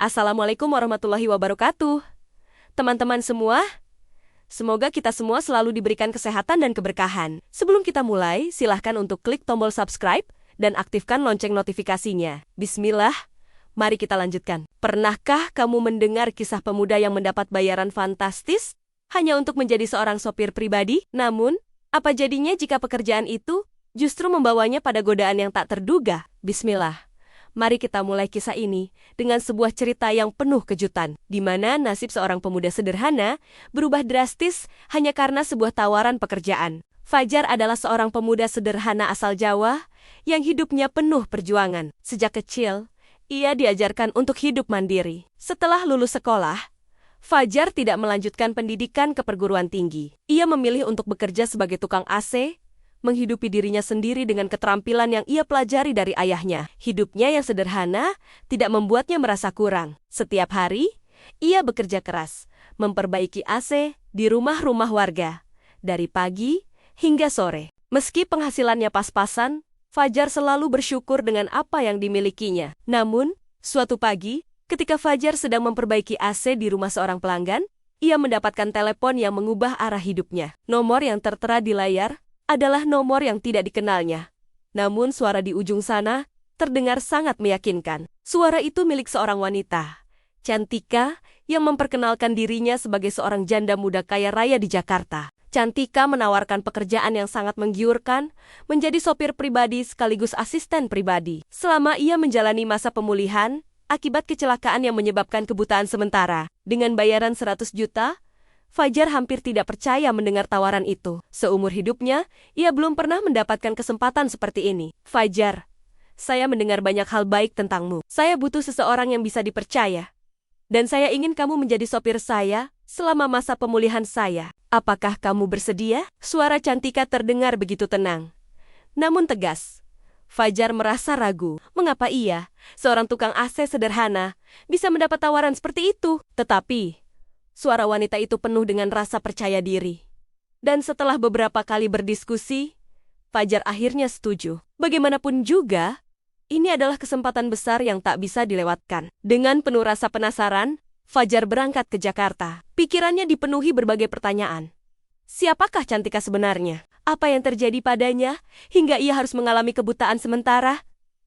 Assalamualaikum warahmatullahi wabarakatuh. Teman-teman semua, semoga kita semua selalu diberikan kesehatan dan keberkahan. Sebelum kita mulai, silahkan untuk klik tombol subscribe dan aktifkan lonceng notifikasinya. Bismillah, mari kita lanjutkan. Pernahkah kamu mendengar kisah pemuda yang mendapat bayaran fantastis hanya untuk menjadi seorang sopir pribadi? Namun, apa jadinya jika pekerjaan itu justru membawanya pada godaan yang tak terduga? Bismillah. Mari kita mulai kisah ini dengan sebuah cerita yang penuh kejutan, di mana nasib seorang pemuda sederhana berubah drastis hanya karena sebuah tawaran pekerjaan. Fajar adalah seorang pemuda sederhana asal Jawa yang hidupnya penuh perjuangan. Sejak kecil, ia diajarkan untuk hidup mandiri. Setelah lulus sekolah, Fajar tidak melanjutkan pendidikan ke perguruan tinggi. Ia memilih untuk bekerja sebagai tukang AC, menghidupi dirinya sendiri dengan keterampilan yang ia pelajari dari ayahnya. Hidupnya yang sederhana tidak membuatnya merasa kurang. Setiap hari, ia bekerja keras, memperbaiki AC di rumah-rumah warga, dari pagi hingga sore. Meski penghasilannya pas-pasan, Fajar selalu bersyukur dengan apa yang dimilikinya. Namun, suatu pagi, ketika Fajar sedang memperbaiki AC di rumah seorang pelanggan, ia mendapatkan telepon yang mengubah arah hidupnya. Nomor yang tertera di layar adalah nomor yang tidak dikenalnya. Namun suara di ujung sana terdengar sangat meyakinkan. Suara itu milik seorang wanita, Cantika, yang memperkenalkan dirinya sebagai seorang janda muda kaya raya di Jakarta. Cantika menawarkan pekerjaan yang sangat menggiurkan, menjadi sopir pribadi sekaligus asisten pribadi. Selama ia menjalani masa pemulihan akibat kecelakaan yang menyebabkan kebutaan sementara, dengan bayaran 100 juta, Fajar hampir tidak percaya mendengar tawaran itu. Seumur hidupnya, ia belum pernah mendapatkan kesempatan seperti ini. Fajar, saya mendengar banyak hal baik tentangmu. Saya butuh seseorang yang bisa dipercaya. Dan saya ingin kamu menjadi sopir saya selama masa pemulihan saya. Apakah kamu bersedia? Suara Cantika terdengar begitu tenang, namun tegas. Fajar merasa ragu. Mengapa ia, seorang tukang AC sederhana, bisa mendapat tawaran seperti itu? Tetapi suara wanita itu penuh dengan rasa percaya diri. Dan setelah beberapa kali berdiskusi, Fajar akhirnya setuju. Bagaimanapun juga, ini adalah kesempatan besar yang tak bisa dilewatkan. Dengan penuh rasa penasaran, Fajar berangkat ke Jakarta. Pikirannya dipenuhi berbagai pertanyaan. Siapakah Cantika sebenarnya? Apa yang terjadi padanya hingga ia harus mengalami kebutaan sementara?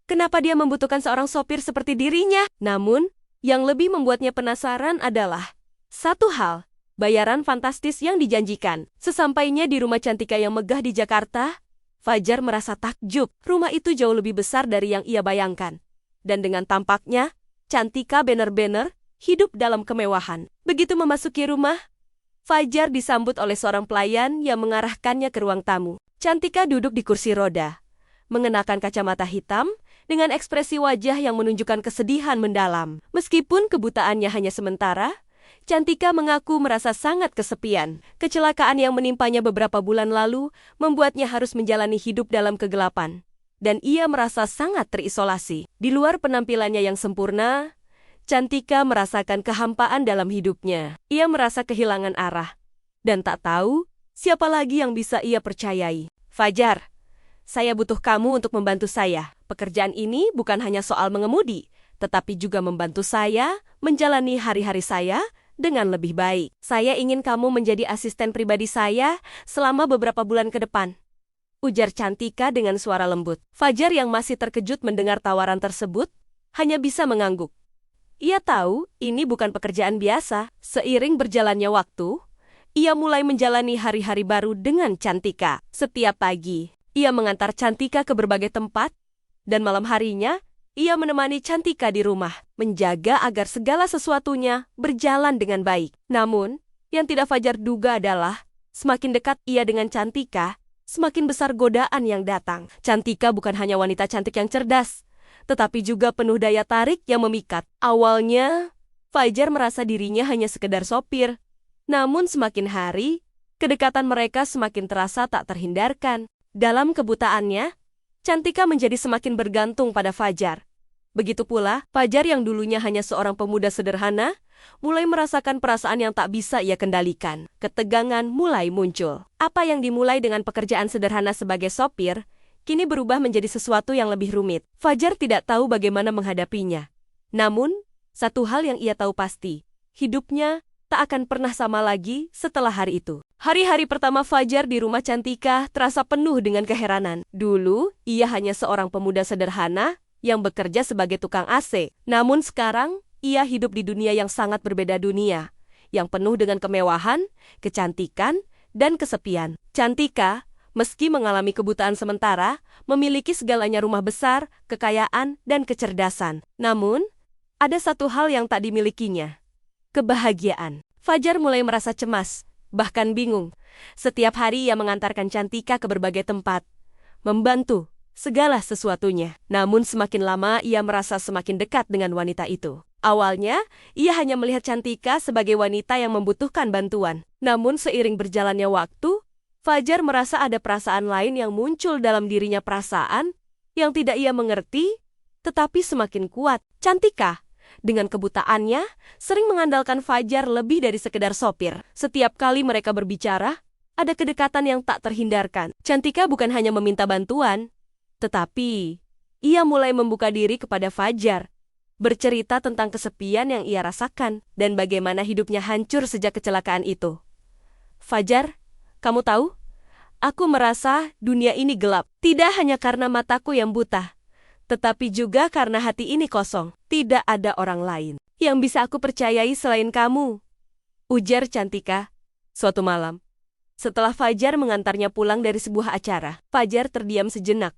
Kenapa dia membutuhkan seorang sopir seperti dirinya? Namun, yang lebih membuatnya penasaran adalah satu hal, bayaran fantastis yang dijanjikan. Sesampainya di rumah Cantika yang megah di Jakarta, Fajar merasa takjub. Rumah itu jauh lebih besar dari yang ia bayangkan. Dan dengan tampaknya, Cantika benar-benar hidup dalam kemewahan. Begitu memasuki rumah, Fajar disambut oleh seorang pelayan yang mengarahkannya ke ruang tamu. Cantika duduk di kursi roda, mengenakan kacamata hitam, dengan ekspresi wajah yang menunjukkan kesedihan mendalam. Meskipun kebutaannya hanya sementara, Cantika mengaku merasa sangat kesepian. Kecelakaan yang menimpanya beberapa bulan lalu membuatnya harus menjalani hidup dalam kegelapan. Dan ia merasa sangat terisolasi. Di luar penampilannya yang sempurna, Cantika merasakan kehampaan dalam hidupnya. Ia merasa kehilangan arah. Dan tak tahu siapa lagi yang bisa ia percayai. Fajar, saya butuh kamu untuk membantu saya. Pekerjaan ini bukan hanya soal mengemudi, tetapi juga membantu saya menjalani hari-hari saya dengan lebih baik. Saya ingin kamu menjadi asisten pribadi saya selama beberapa bulan ke depan, ujar Cantika dengan suara lembut. Fajar yang masih terkejut mendengar tawaran tersebut, hanya bisa mengangguk. Ia tahu ini bukan pekerjaan biasa. Seiring berjalannya waktu, ia mulai menjalani hari-hari baru dengan Cantika. Setiap pagi, ia mengantar Cantika ke berbagai tempat, dan malam harinya, ia menemani Cantika di rumah, menjaga agar segala sesuatunya berjalan dengan baik. Namun, yang tidak Fajar duga adalah, semakin dekat ia dengan Cantika, semakin besar godaan yang datang. Cantika bukan hanya wanita cantik yang cerdas, tetapi juga penuh daya tarik yang memikat. Awalnya, Fajar merasa dirinya hanya sekedar sopir. Namun semakin hari, kedekatan mereka semakin terasa tak terhindarkan. Dalam kebutaannya, Cantika menjadi semakin bergantung pada Fajar. Begitu pula, Fajar yang dulunya hanya seorang pemuda sederhana, mulai merasakan perasaan yang tak bisa ia kendalikan. Ketegangan mulai muncul. Apa yang dimulai dengan pekerjaan sederhana sebagai sopir, kini berubah menjadi sesuatu yang lebih rumit. Fajar tidak tahu bagaimana menghadapinya. Namun, Satu hal yang ia tahu pasti, hidupnya tak akan pernah sama lagi setelah hari itu. Hari-hari pertama Fajar di rumah Cantika terasa penuh dengan keheranan. Dulu, ia hanya seorang pemuda sederhana yang bekerja sebagai tukang AC. Namun sekarang, ia hidup di dunia yang sangat berbeda dunia, yang penuh dengan kemewahan, kecantikan, dan kesepian. Cantika, meski mengalami kebutaan sementara, memiliki segalanya rumah besar, kekayaan, dan kecerdasan. Namun, ada satu hal yang tak dimilikinya. Kebahagiaan. Fajar mulai merasa cemas, bahkan bingung. Setiap hari ia mengantarkan Cantika ke berbagai tempat, membantu segala sesuatunya. Namun semakin lama ia merasa semakin dekat dengan wanita itu. Awalnya, ia hanya melihat Cantika sebagai wanita yang membutuhkan bantuan. Namun seiring berjalannya waktu, Fajar merasa ada perasaan lain yang muncul dalam dirinya, perasaan yang tidak ia mengerti, tetapi semakin kuat. Cantika, dengan kebutaannya, sering mengandalkan Fajar lebih dari sekedar sopir. Setiap kali mereka berbicara, ada kedekatan yang tak terhindarkan. Cantika bukan hanya meminta bantuan, tetapi ia mulai membuka diri kepada Fajar, bercerita tentang kesepian yang ia rasakan dan bagaimana hidupnya hancur sejak kecelakaan itu. Fajar, kamu tahu, aku merasa dunia ini gelap. Tidak hanya karena mataku yang buta, tetapi juga karena hati ini kosong. Tidak ada orang lain yang bisa aku percayai selain kamu, ujar Cantika suatu malam. Setelah Fajar mengantarnya pulang dari sebuah acara, Fajar terdiam sejenak.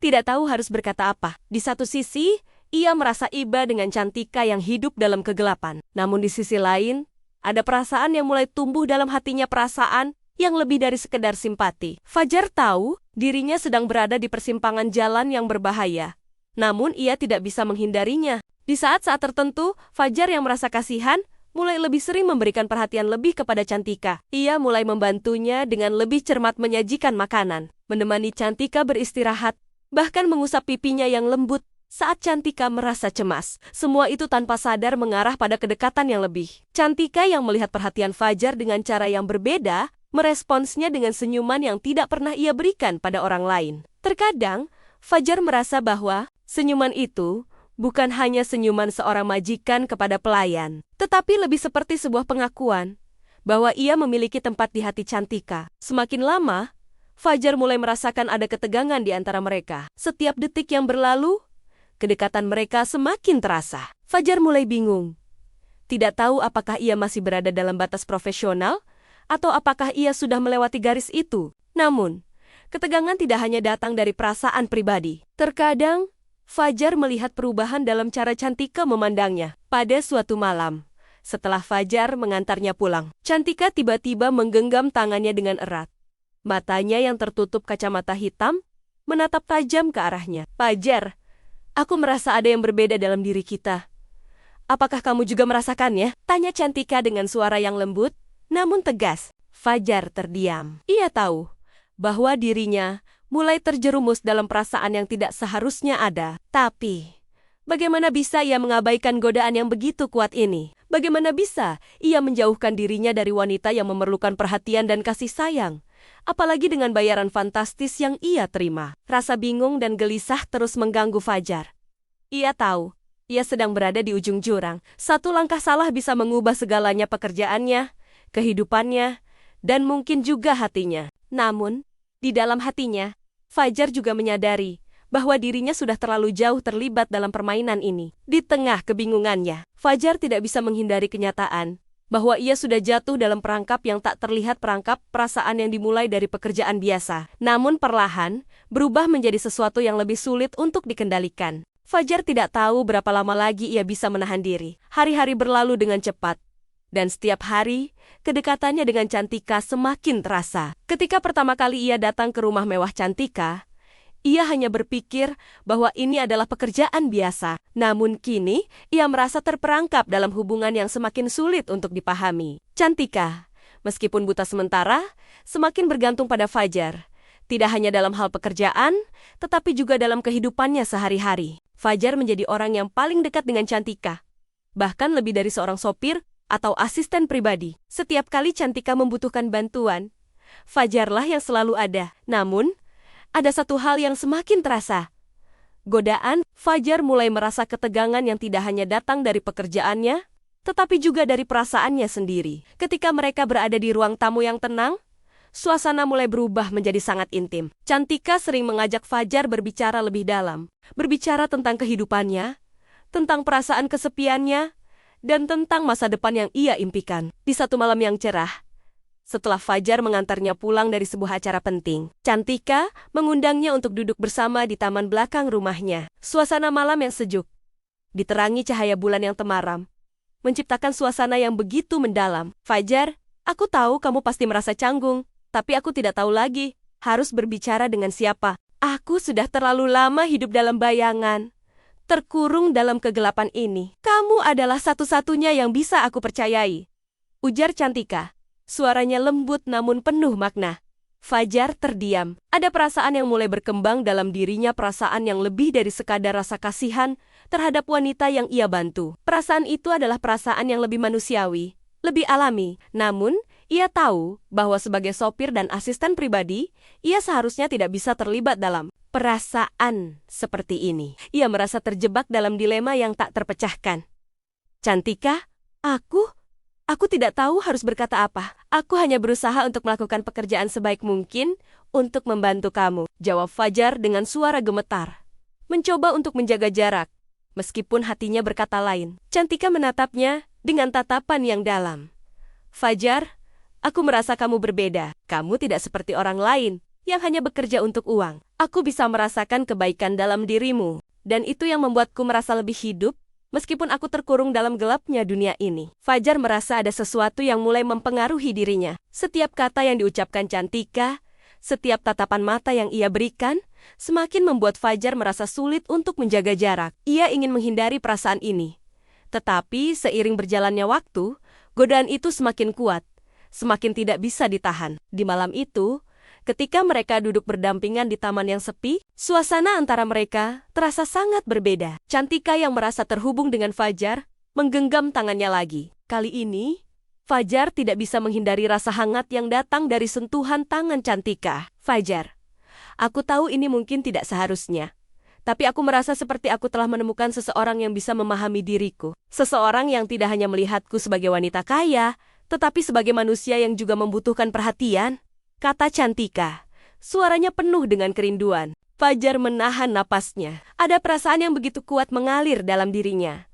Tidak tahu harus berkata apa. Di satu sisi, ia merasa iba dengan Cantika yang hidup dalam kegelapan. Namun di sisi lain, ada perasaan yang mulai tumbuh dalam hatinya, perasaan yang lebih dari sekedar simpati. Fajar tahu dirinya sedang berada di persimpangan jalan yang berbahaya. Namun ia tidak bisa menghindarinya. Di saat-saat tertentu, Fajar yang merasa kasihan mulai lebih sering memberikan perhatian lebih kepada Cantika. Ia mulai membantunya dengan lebih cermat menyajikan makanan, menemani Cantika beristirahat, bahkan mengusap pipinya yang lembut saat Cantika merasa cemas. Semua itu tanpa sadar mengarah pada kedekatan yang lebih. Cantika yang melihat perhatian Fajar dengan cara yang berbeda, meresponsnya dengan senyuman yang tidak pernah ia berikan pada orang lain. Terkadang, Fajar merasa bahwa senyuman itu bukan hanya senyuman seorang majikan kepada pelayan, tetapi lebih seperti sebuah pengakuan bahwa ia memiliki tempat di hati Cantika. Semakin lama, Fajar mulai merasakan ada ketegangan di antara mereka. Setiap detik yang berlalu, kedekatan mereka semakin terasa. Fajar mulai bingung. Tidak tahu apakah ia masih berada dalam batas profesional, atau apakah ia sudah melewati garis itu. Namun, ketegangan tidak hanya datang dari perasaan pribadi. Terkadang, Fajar melihat perubahan dalam cara Cantika memandangnya. Pada suatu malam, setelah Fajar mengantarnya pulang, Cantika tiba-tiba menggenggam tangannya dengan erat. Matanya yang tertutup kacamata hitam menatap tajam ke arahnya. Fajar, aku merasa ada yang berbeda dalam diri kita. Apakah kamu juga merasakannya? Tanya Cantika dengan suara yang lembut, namun tegas. Fajar terdiam. Ia tahu bahwa dirinya mulai terjerumus dalam perasaan yang tidak seharusnya ada. Tapi, bagaimana bisa ia mengabaikan godaan yang begitu kuat ini? Bagaimana bisa ia menjauhkan dirinya dari wanita yang memerlukan perhatian dan kasih sayang? Apalagi dengan bayaran fantastis yang ia terima. Rasa bingung dan gelisah terus mengganggu Fajar. Ia tahu, ia sedang berada di ujung jurang. Satu langkah salah bisa mengubah segalanya, pekerjaannya, kehidupannya, dan mungkin juga hatinya. Namun, di dalam hatinya, Fajar juga menyadari bahwa dirinya sudah terlalu jauh terlibat dalam permainan ini. Di tengah kebingungannya, Fajar tidak bisa menghindari kenyataan bahwa ia sudah jatuh dalam perangkap yang tak terlihat, perangkap perasaan yang dimulai dari pekerjaan biasa, namun perlahan berubah menjadi sesuatu yang lebih sulit untuk dikendalikan. Fajar tidak tahu berapa lama lagi ia bisa menahan diri. Hari-hari berlalu dengan cepat, dan setiap hari, kedekatannya dengan Cantika semakin terasa. Ketika pertama kali ia datang ke rumah mewah Cantika, ia hanya berpikir bahwa ini adalah pekerjaan biasa. Namun kini, ia merasa terperangkap dalam hubungan yang semakin sulit untuk dipahami. Cantika, meskipun buta sementara, semakin bergantung pada Fajar. Tidak hanya dalam hal pekerjaan, tetapi juga dalam kehidupannya sehari-hari. Fajar menjadi orang yang paling dekat dengan Cantika. Bahkan lebih dari seorang sopir atau asisten pribadi. Setiap kali Cantika membutuhkan bantuan, Fajarlah yang selalu ada. Namun, ada satu hal yang semakin terasa, Godaan, Fajar mulai merasa ketegangan yang tidak hanya datang dari pekerjaannya, tetapi juga dari perasaannya sendiri. Ketika mereka berada di ruang tamu yang tenang, suasana mulai berubah menjadi sangat intim. Cantika sering mengajak Fajar berbicara lebih dalam, berbicara tentang kehidupannya, tentang perasaan kesepiannya, dan tentang masa depan yang ia impikan. Di satu malam yang cerah, setelah Fajar mengantarnya pulang dari sebuah acara penting, Cantika mengundangnya untuk duduk bersama di taman belakang rumahnya. Suasana malam yang sejuk, diterangi cahaya bulan yang temaram, menciptakan suasana yang begitu mendalam. Fajar, aku tahu kamu pasti merasa canggung, tapi aku tidak tahu lagi harus berbicara dengan siapa. Aku sudah terlalu lama hidup dalam bayangan, terkurung dalam kegelapan ini. Kamu adalah satu-satunya yang bisa aku percayai, ujar Cantika. Suaranya lembut namun penuh makna. Fajar terdiam. Ada perasaan yang mulai berkembang dalam dirinya, perasaan yang lebih dari sekadar rasa kasihan terhadap wanita yang ia bantu. Perasaan itu adalah perasaan yang lebih manusiawi, lebih alami. Namun, ia tahu bahwa sebagai sopir dan asisten pribadi, ia seharusnya tidak bisa terlibat dalam perasaan seperti ini. Ia merasa terjebak dalam dilema yang tak terpecahkan. Cantika, Aku tidak tahu harus berkata apa. Aku hanya berusaha untuk melakukan pekerjaan sebaik mungkin untuk membantu kamu, jawab Fajar dengan suara gemetar. Mencoba untuk menjaga jarak, meskipun hatinya berkata lain. Cantika menatapnya dengan tatapan yang dalam. Fajar, aku merasa kamu berbeda. Kamu tidak seperti orang lain yang hanya bekerja untuk uang. Aku bisa merasakan kebaikan dalam dirimu, dan itu yang membuatku merasa lebih hidup, meskipun aku terkurung dalam gelapnya dunia ini. Fajar merasa ada sesuatu yang mulai mempengaruhi dirinya. Setiap kata yang diucapkan Cantika, setiap tatapan mata yang ia berikan, semakin membuat Fajar merasa sulit untuk menjaga jarak. Ia ingin menghindari perasaan ini. Tetapi seiring berjalannya waktu, godaan itu semakin kuat, semakin tidak bisa ditahan. Di malam itu, ketika mereka duduk berdampingan di taman yang sepi, suasana antara mereka terasa sangat berbeda. Cantika yang merasa terhubung dengan Fajar menggenggam tangannya lagi. Kali ini, Fajar tidak bisa menghindari rasa hangat yang datang dari sentuhan tangan Cantika. Fajar, aku tahu ini mungkin tidak seharusnya, tapi aku merasa seperti aku telah menemukan seseorang yang bisa memahami diriku. Seseorang yang tidak hanya melihatku sebagai wanita kaya, tetapi sebagai manusia yang juga membutuhkan perhatian, kata Cantika. Suaranya penuh dengan kerinduan. Fajar menahan napasnya. Ada perasaan yang begitu kuat mengalir dalam dirinya.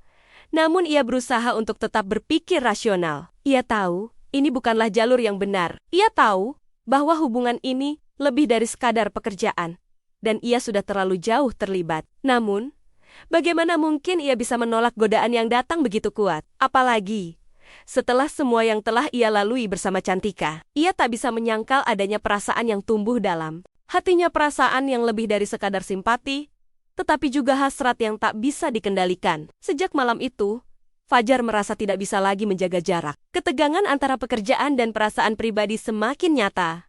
Namun ia berusaha untuk tetap berpikir rasional. Ia tahu, ini bukanlah jalur yang benar. Ia tahu bahwa hubungan ini lebih dari sekadar pekerjaan. Dan ia sudah terlalu jauh terlibat. Namun, bagaimana mungkin ia bisa menolak godaan yang datang begitu kuat? Apalagi setelah semua yang telah ia lalui bersama Cantika, ia tak bisa menyangkal adanya perasaan yang tumbuh dalam hatinya, perasaan yang lebih dari sekadar simpati, tetapi juga hasrat yang tak bisa dikendalikan. Sejak malam itu, Fajar merasa tidak bisa lagi menjaga jarak. Ketegangan antara pekerjaan dan perasaan pribadi semakin nyata,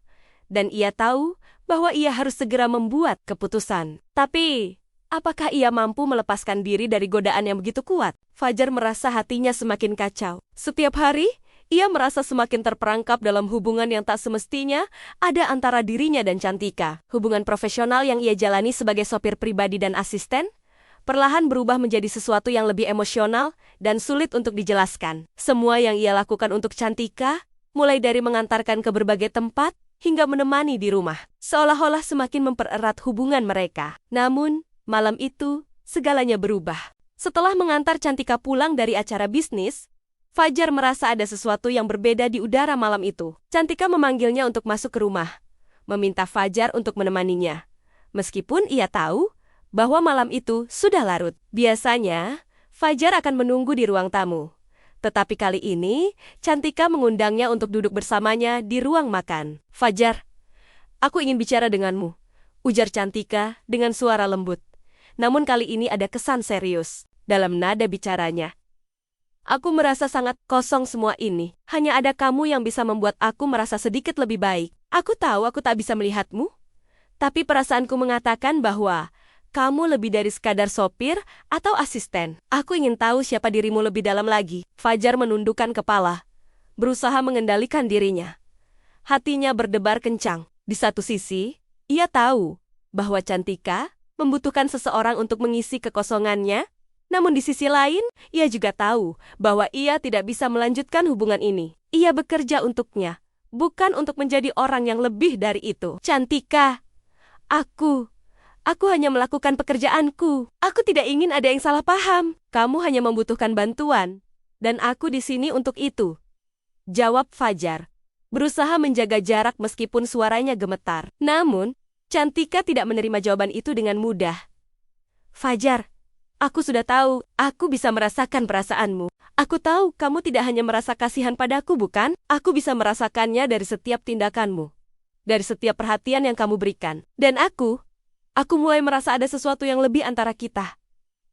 dan ia tahu bahwa ia harus segera membuat keputusan. Tapi, apakah ia mampu melepaskan diri dari godaan yang begitu kuat? Fajar merasa hatinya semakin kacau. Setiap hari, ia merasa semakin terperangkap dalam hubungan yang tak semestinya ada antara dirinya dan Cantika. Hubungan profesional yang ia jalani sebagai sopir pribadi dan asisten, perlahan berubah menjadi sesuatu yang lebih emosional dan sulit untuk dijelaskan. Semua yang ia lakukan untuk Cantika, mulai dari mengantarkan ke berbagai tempat, hingga menemani di rumah, seolah-olah semakin mempererat hubungan mereka. Namun, malam itu, segalanya berubah. Setelah mengantar Cantika pulang dari acara bisnis, Fajar merasa ada sesuatu yang berbeda di udara malam itu. Cantika memanggilnya untuk masuk ke rumah, meminta Fajar untuk menemaninya. Meskipun ia tahu bahwa malam itu sudah larut. Biasanya, Fajar akan menunggu di ruang tamu. Tetapi kali ini, Cantika mengundangnya untuk duduk bersamanya di ruang makan. Fajar, aku ingin bicara denganmu, ujar Cantika dengan suara lembut. Namun kali ini ada kesan serius dalam nada bicaranya. Aku merasa sangat kosong semua ini. Hanya ada kamu yang bisa membuat aku merasa sedikit lebih baik. Aku tahu aku tak bisa melihatmu, tapi perasaanku mengatakan bahwa kamu lebih dari sekadar sopir atau asisten. Aku ingin tahu siapa dirimu lebih dalam lagi. Fajar menundukkan kepala, berusaha mengendalikan dirinya. Hatinya berdebar kencang. Di satu sisi, ia tahu bahwa Cantika membutuhkan seseorang untuk mengisi kekosongannya. Namun di sisi lain, ia juga tahu bahwa ia tidak bisa melanjutkan hubungan ini. Ia bekerja untuknya, bukan untuk menjadi orang yang lebih dari itu. Cantika, aku hanya melakukan pekerjaanku. Aku tidak ingin ada yang salah paham. Kamu hanya membutuhkan bantuan, dan aku di sini untuk itu. Jawab Fajar, berusaha menjaga jarak meskipun suaranya gemetar. Namun, Cantika tidak menerima jawaban itu dengan mudah. Fajar, aku sudah tahu, aku bisa merasakan perasaanmu. Aku tahu kamu tidak hanya merasa kasihan padaku, bukan? Aku bisa merasakannya dari setiap tindakanmu, dari setiap perhatian yang kamu berikan. Dan aku mulai merasa ada sesuatu yang lebih antara kita.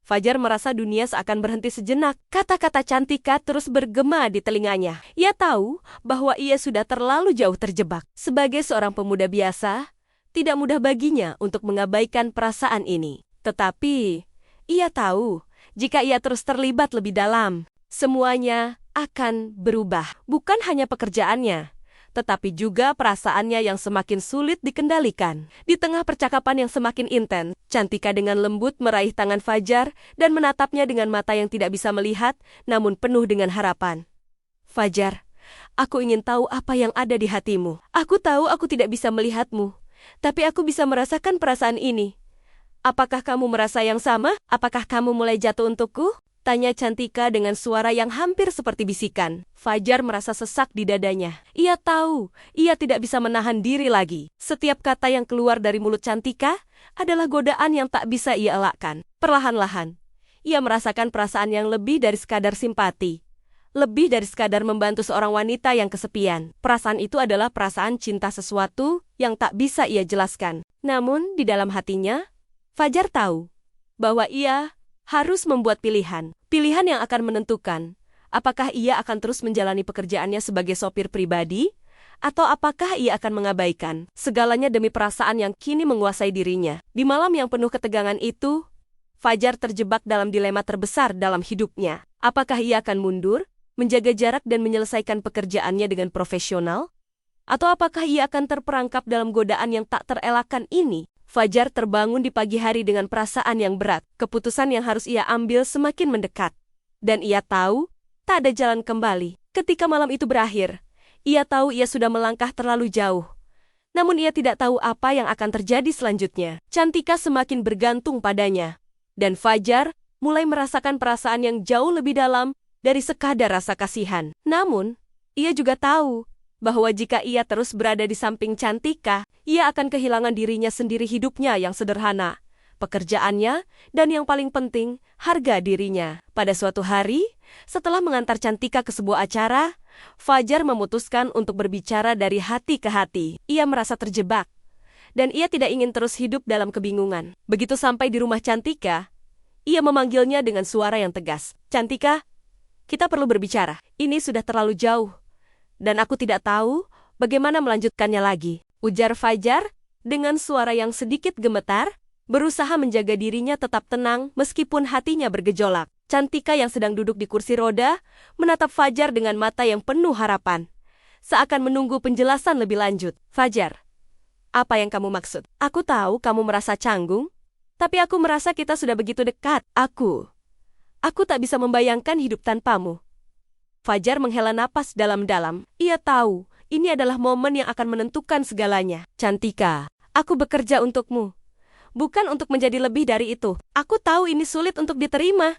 Fajar merasa dunia seakan berhenti sejenak. Kata-kata Cantika terus bergema di telinganya. Ia tahu bahwa ia sudah terlalu jauh terjebak. Sebagai seorang pemuda biasa, tidak mudah baginya untuk mengabaikan perasaan ini. Tetapi ia tahu, jika ia terus terlibat lebih dalam, semuanya akan berubah. Bukan hanya pekerjaannya, tetapi juga perasaannya yang semakin sulit dikendalikan. Di tengah percakapan yang semakin intens, Cantika dengan lembut meraih tangan Fajar dan menatapnya dengan mata yang tidak bisa melihat, namun penuh dengan harapan. Fajar, aku ingin tahu apa yang ada di hatimu. Aku tahu aku tidak bisa melihatmu, tapi aku bisa merasakan perasaan ini. Apakah kamu merasa yang sama? Apakah kamu mulai jatuh untukku? Tanya Cantika dengan suara yang hampir seperti bisikan. Fajar merasa sesak di dadanya. Ia tahu, ia tidak bisa menahan diri lagi. Setiap kata yang keluar dari mulut Cantika adalah godaan yang tak bisa ia elakkan. Perlahan-lahan, ia merasakan perasaan yang lebih dari sekadar simpati. Lebih dari sekadar membantu seorang wanita yang kesepian. Perasaan itu adalah perasaan cinta sesuatu yang tak bisa ia jelaskan. Namun, di dalam hatinya, Fajar tahu bahwa ia harus membuat pilihan. Pilihan yang akan menentukan apakah ia akan terus menjalani pekerjaannya sebagai sopir pribadi, atau apakah ia akan mengabaikan segalanya demi perasaan yang kini menguasai dirinya. Di malam yang penuh ketegangan itu, Fajar terjebak dalam dilema terbesar dalam hidupnya. Apakah ia akan mundur, menjaga jarak dan menyelesaikan pekerjaannya dengan profesional? Atau apakah ia akan terperangkap dalam godaan yang tak terelakkan ini? Fajar terbangun di pagi hari dengan perasaan yang berat. Keputusan yang harus ia ambil semakin mendekat. Dan ia tahu, tak ada jalan kembali. Ketika malam itu berakhir, ia tahu ia sudah melangkah terlalu jauh. Namun ia tidak tahu apa yang akan terjadi selanjutnya. Cantika semakin bergantung padanya. Dan Fajar mulai merasakan perasaan yang jauh lebih dalam dari sekadar rasa kasihan. Namun, ia juga tahu bahwa jika ia terus berada di samping Cantika, ia akan kehilangan dirinya sendiri, hidupnya yang sederhana, pekerjaannya, dan yang paling penting, harga dirinya. Pada suatu hari, setelah mengantar Cantika ke sebuah acara, Fajar memutuskan untuk berbicara dari hati ke hati. Ia merasa terjebak, dan ia tidak ingin terus hidup dalam kebingungan. Begitu sampai di rumah Cantika, ia memanggilnya dengan suara yang tegas. Cantika, kita perlu berbicara. Ini sudah terlalu jauh, dan aku tidak tahu bagaimana melanjutkannya lagi, ujar Fajar dengan suara yang sedikit gemetar, berusaha menjaga dirinya tetap tenang meskipun hatinya bergejolak. Cantika yang sedang duduk di kursi roda menatap Fajar dengan mata yang penuh harapan, seakan menunggu penjelasan lebih lanjut. Fajar, apa yang kamu maksud? Aku tahu kamu merasa canggung, tapi aku merasa kita sudah begitu dekat. Aku tak bisa membayangkan hidup tanpamu. Fajar menghela napas dalam-dalam. Ia tahu, ini adalah momen yang akan menentukan segalanya. Cantika, aku bekerja untukmu, bukan untuk menjadi lebih dari itu. Aku tahu ini sulit untuk diterima,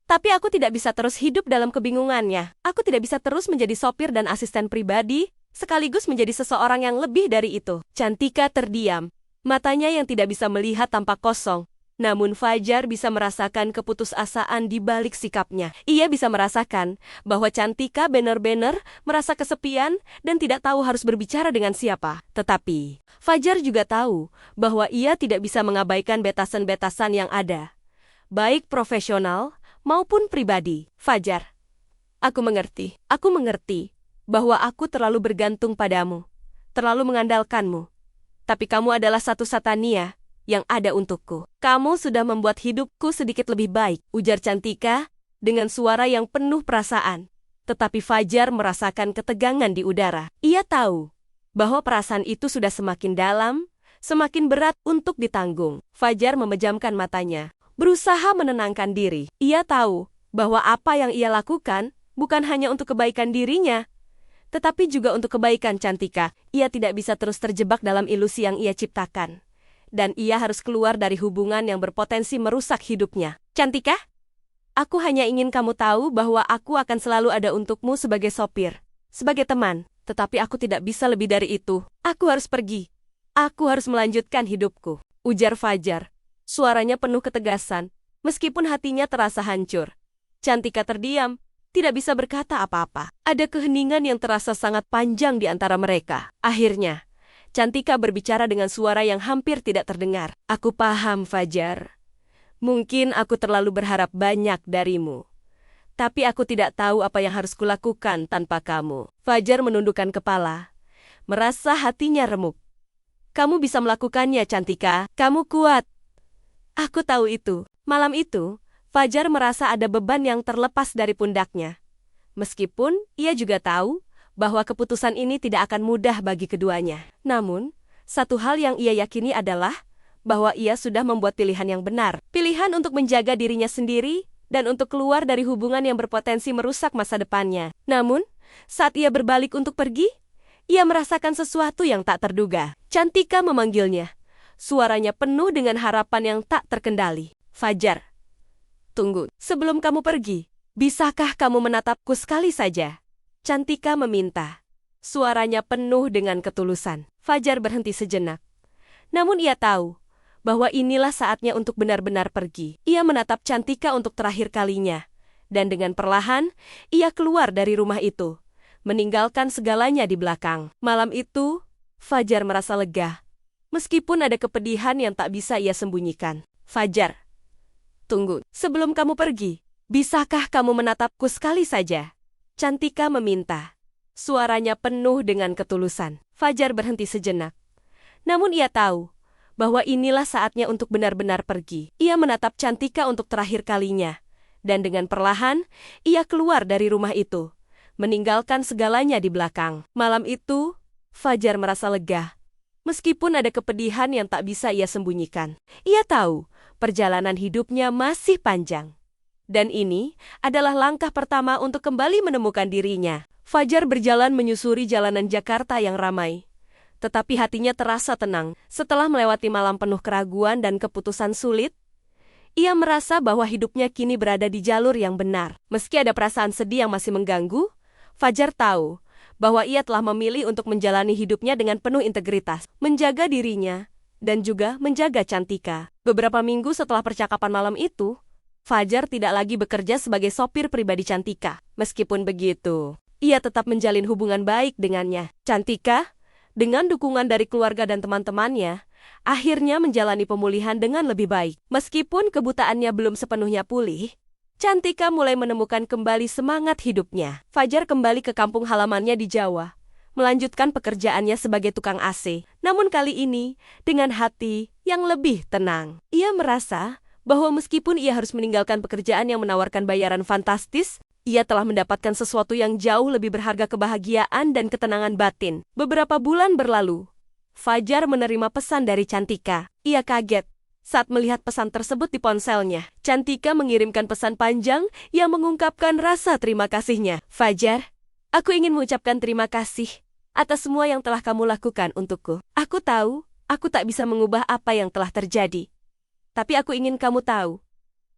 tapi aku tidak bisa terus hidup dalam kebingungannya. Aku tidak bisa terus menjadi sopir dan asisten pribadi, sekaligus menjadi seseorang yang lebih dari itu. Cantika terdiam, matanya yang tidak bisa melihat tampak kosong. Namun Fajar bisa merasakan keputusasaan di balik sikapnya. Ia bisa merasakan bahwa Cantika benar-benar merasa kesepian dan tidak tahu harus berbicara dengan siapa. Tetapi, Fajar juga tahu bahwa ia tidak bisa mengabaikan batasan-batasan yang ada, baik profesional maupun pribadi. Fajar, aku mengerti bahwa aku terlalu bergantung padamu, terlalu mengandalkanmu. Tapi kamu adalah satu-satunya yang ada untukku. Kamu sudah membuat hidupku sedikit lebih baik, ujar Cantika dengan suara yang penuh perasaan. Tetapi Fajar merasakan ketegangan di udara. Ia tahu bahwa perasaan itu sudah semakin dalam, semakin berat untuk ditanggung. Fajar memejamkan matanya, berusaha menenangkan diri. Ia tahu bahwa apa yang ia lakukan bukan hanya untuk kebaikan dirinya, tetapi juga untuk kebaikan Cantika. Ia tidak bisa terus terjebak dalam ilusi yang ia ciptakan. Dan ia harus keluar dari hubungan yang berpotensi merusak hidupnya. Cantika, aku hanya ingin kamu tahu bahwa aku akan selalu ada untukmu sebagai sopir, sebagai teman. Tetapi aku tidak bisa lebih dari itu. Aku harus pergi. Aku harus melanjutkan hidupku, ujar Fajar. Suaranya penuh ketegasan, meskipun hatinya terasa hancur. Cantika terdiam, tidak bisa berkata apa-apa. Ada keheningan yang terasa sangat panjang di antara mereka. Akhirnya, Cantika berbicara dengan suara yang hampir tidak terdengar. Aku paham, Fajar. Mungkin aku terlalu berharap banyak darimu. Tapi aku tidak tahu apa yang harus kulakukan tanpa kamu. Fajar menundukkan kepala, merasa hatinya remuk. Kamu bisa melakukannya, Cantika. Kamu kuat. Aku tahu itu. Malam itu, Fajar merasa ada beban yang terlepas dari pundaknya. Meskipun ia juga tahu bahwa keputusan ini tidak akan mudah bagi keduanya. Namun, satu hal yang ia yakini adalah bahwa ia sudah membuat pilihan yang benar. Pilihan untuk menjaga dirinya sendiri dan untuk keluar dari hubungan yang berpotensi merusak masa depannya. Namun, saat ia berbalik untuk pergi, ia merasakan sesuatu yang tak terduga. Cantika memanggilnya. Suaranya penuh dengan harapan yang tak terkendali. Fajar, tunggu. Sebelum kamu pergi, bisakah kamu menatapku sekali saja? Cantika meminta. Suaranya penuh dengan ketulusan. Fajar berhenti sejenak. Namun ia tahu bahwa inilah saatnya untuk benar-benar pergi. Ia menatap Cantika untuk terakhir kalinya. Dan dengan perlahan, ia keluar dari rumah itu, meninggalkan segalanya di belakang. Malam itu, Fajar merasa lega. Meskipun ada kepedihan yang tak bisa ia sembunyikan. Fajar, tunggu. Sebelum kamu pergi, bisakah kamu menatapku sekali saja? Cantika meminta. Suaranya penuh dengan ketulusan. Fajar berhenti sejenak. Namun ia tahu bahwa inilah saatnya untuk benar-benar pergi. Ia menatap Cantika untuk terakhir kalinya. Dan dengan perlahan, ia keluar dari rumah itu, meninggalkan segalanya di belakang. Malam itu, Fajar merasa lega. Meskipun ada kepedihan yang tak bisa ia sembunyikan. Ia tahu perjalanan hidupnya masih panjang. Dan ini adalah langkah pertama untuk kembali menemukan dirinya. Fajar berjalan menyusuri jalanan Jakarta yang ramai. Tetapi hatinya terasa tenang. Setelah melewati malam penuh keraguan dan keputusan sulit, ia merasa bahwa hidupnya kini berada di jalur yang benar. Meski ada perasaan sedih yang masih mengganggu, Fajar tahu bahwa ia telah memilih untuk menjalani hidupnya dengan penuh integritas, menjaga dirinya, dan juga menjaga Cantika. Beberapa minggu setelah percakapan malam itu, Fajar tidak lagi bekerja sebagai sopir pribadi Cantika. Meskipun begitu, ia tetap menjalin hubungan baik dengannya. Cantika, dengan dukungan dari keluarga dan teman-temannya, akhirnya menjalani pemulihan dengan lebih baik. Meskipun kebutaannya belum sepenuhnya pulih, Cantika mulai menemukan kembali semangat hidupnya. Fajar kembali ke kampung halamannya di Jawa, melanjutkan pekerjaannya sebagai tukang AC. Namun kali ini, dengan hati yang lebih tenang. Ia merasa bahwa meskipun ia harus meninggalkan pekerjaan yang menawarkan bayaran fantastis, ia telah mendapatkan sesuatu yang jauh lebih berharga, kebahagiaan dan ketenangan batin. Beberapa bulan berlalu, Fajar menerima pesan dari Cantika. Ia kaget saat melihat pesan tersebut di ponselnya. Cantika mengirimkan pesan panjang yang mengungkapkan rasa terima kasihnya. Fajar, aku ingin mengucapkan terima kasih atas semua yang telah kamu lakukan untukku. Aku tahu, aku tak bisa mengubah apa yang telah terjadi. Tapi aku ingin kamu tahu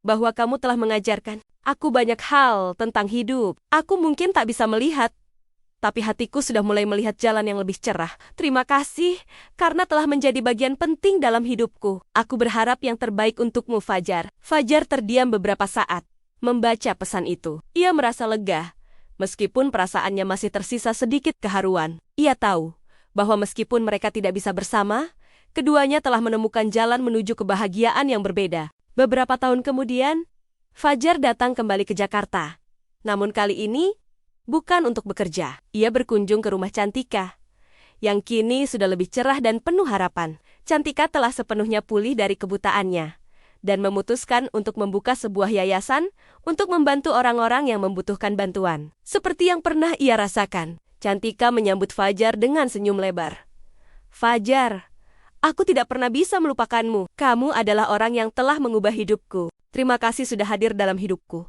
bahwa kamu telah mengajarkan aku banyak hal tentang hidup. Aku mungkin tak bisa melihat, tapi hatiku sudah mulai melihat jalan yang lebih cerah. Terima kasih karena telah menjadi bagian penting dalam hidupku. Aku berharap yang terbaik untukmu, Fajar. Fajar terdiam beberapa saat membaca pesan itu. Ia merasa lega, meskipun perasaannya masih tersisa sedikit keharuan. Ia tahu bahwa meskipun mereka tidak bisa bersama, keduanya telah menemukan jalan menuju kebahagiaan yang berbeda. Beberapa tahun kemudian, Fajar datang kembali ke Jakarta. Namun kali ini, bukan untuk bekerja. Ia berkunjung ke rumah Cantika, yang kini sudah lebih cerah dan penuh harapan. Cantika telah sepenuhnya pulih dari kebutaannya, dan memutuskan untuk membuka sebuah yayasan untuk membantu orang-orang yang membutuhkan bantuan. Seperti yang pernah ia rasakan, Cantika menyambut Fajar dengan senyum lebar. Fajar, Aku tidak pernah bisa melupakanmu. Kamu adalah orang yang telah mengubah hidupku. Terima kasih sudah hadir dalam hidupku.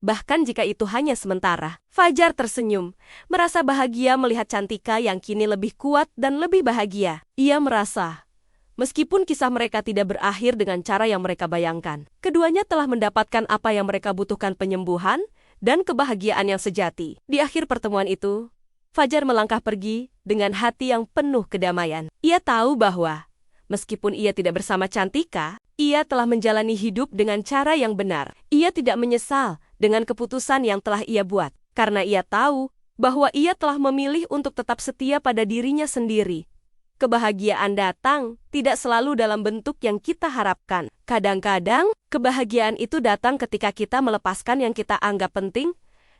Bahkan jika itu hanya sementara. Fajar tersenyum, merasa bahagia melihat Cantika yang kini lebih kuat dan lebih bahagia. Ia merasa, meskipun kisah mereka tidak berakhir dengan cara yang mereka bayangkan, keduanya telah mendapatkan apa yang mereka butuhkan, penyembuhan dan kebahagiaan yang sejati. Di akhir pertemuan itu, Fajar melangkah pergi dengan hati yang penuh kedamaian. Ia tahu bahwa, meskipun ia tidak bersama Cantika, ia telah menjalani hidup dengan cara yang benar. Ia tidak menyesal dengan keputusan yang telah ia buat, karena ia tahu bahwa ia telah memilih untuk tetap setia pada dirinya sendiri. Kebahagiaan datang tidak selalu dalam bentuk yang kita harapkan. Kadang-kadang, kebahagiaan itu datang ketika kita melepaskan yang kita anggap penting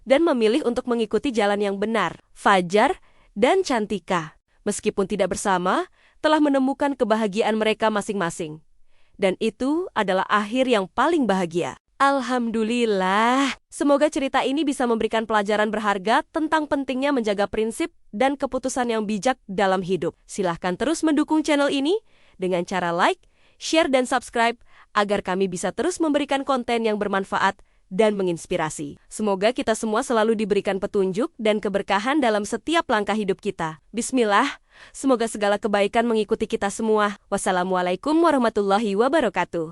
dan memilih untuk mengikuti jalan yang benar. Fajar dan Cantika, meskipun tidak bersama, telah menemukan kebahagiaan mereka masing-masing. Dan itu adalah akhir yang paling bahagia. Alhamdulillah, semoga cerita ini bisa memberikan pelajaran berharga tentang pentingnya menjaga prinsip dan keputusan yang bijak dalam hidup. Silahkan terus mendukung channel ini dengan cara like, share, dan subscribe agar kami bisa terus memberikan konten yang bermanfaat dan menginspirasi. Semoga kita semua selalu diberikan petunjuk dan keberkahan dalam setiap langkah hidup kita. Bismillah, semoga segala kebaikan mengikuti kita semua. Wassalamualaikum warahmatullahi wabarakatuh.